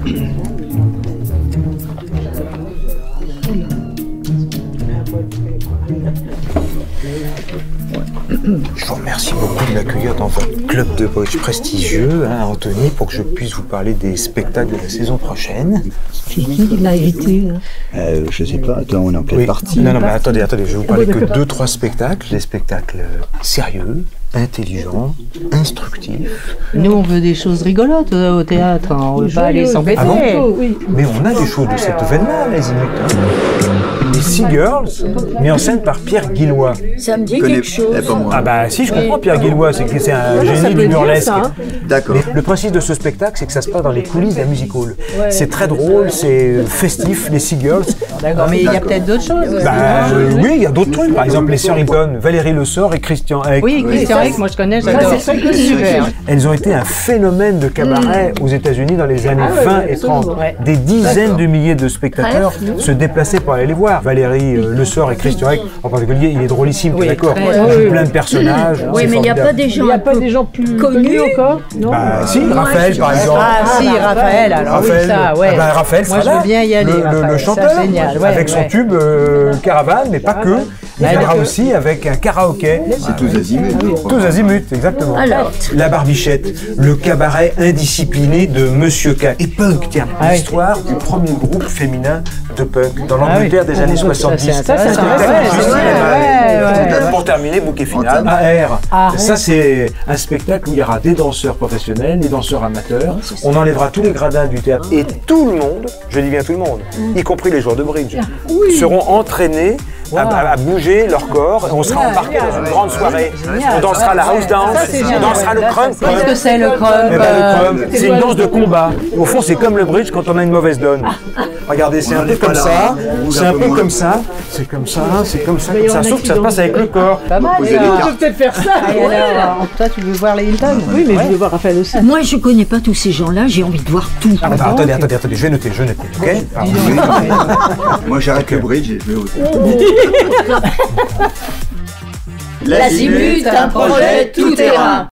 Je vous remercie beaucoup de m'accueillir dans votre club de bridge prestigieux, hein, Anthony, pour que je puisse vous parler des spectacles de la saison prochaine. C'est qui l'a invité là? Je sais pas, attends, on est en quelle partie? Non, mais attendez, je vais vous parler que 2-3 spectacles, des spectacles sérieux, intelligents, instructifs. Nous, on veut des choses rigolotes au théâtre, hein. On veut pas aller s'embêter. Ah bon? Oui. Mais on a des choses de cette veine-là, les Inuits. Les Sea Girls, mis en scène par Pierre Guillois. Ça me dit quelque chose. Ah bah si, je comprends Pierre Guillois, c'est un génie du burlesque. D'accord. Mais le principe de ce spectacle, c'est que ça se passe dans les coulisses d'un music hall. C'est très drôle, c'est festif, les Sea Girls. D'accord, mais il y a peut-être d'autres choses. Oui, il y a d'autres trucs. Par exemple, les sœurs Hilton, Valérie Le Sort et Christian Eck. Oui, Christian Eck, moi je connais, j'adore. C'est super. Elles ont été un phénomène de cabaret aux États-Unis dans les années 20 et 30. Des dizaines de milliers de spectateurs se déplaçaient pour aller les voir. Valérie Le Sort et Christian Eck, en particulier, il est drôlissime, d'accord. Il joue plein de personnages. Oui, mais il n'y a pas des gens plus connus encore, non? Si, Raphaël par exemple. Ah si, Raphaël, alors oui, ça, ouais. Raphaël, moi je veux bien y aller. Le chanteur, génial, avec son tube Caravane, mais pas que. Il viendra aussi avec un karaoké. C'est tous azimuts. Tous azimuts, exactement. Alors. La Barbichette, le cabaret indiscipliné de Monsieur K. Et punk, tiens, l'histoire du premier groupe féminin de punk dans l'Angleterre des années 70. Pour terminer, bouquet final, AR. Ça, c'est un spectacle où il y aura des danseurs professionnels, des danseurs amateurs. On enlèvera tous les gradins du théâtre. Et tout le monde, je dis bien tout le monde, y compris les joueurs de bridge, seront entraînés à bouger leur corps. On sera embarqué dans une grande soirée. On dansera la house dance, on dansera le crump. Qu'est-ce que c'est le crump? Le crump, c'est une danse de combat. Au fond, c'est comme le bridge quand on a une mauvaise donne. Regardez, c'est un peu comme ça, c'est un peu comme ça, c'est comme ça, c'est comme ça, comme ça. Sauf que ça se passe avec le corps. Pas mal, On peut peut-être faire ça. alors, toi, tu veux voir les Hilton? Oui, mais je veux voir Raphaël aussi. Moi, je connais pas tous ces gens-là, j'ai envie de voir tout. Attendez, je vais noter, ok? Moi, j'arrête le bridge et je vais au L'Azimut, un projet tout terrain.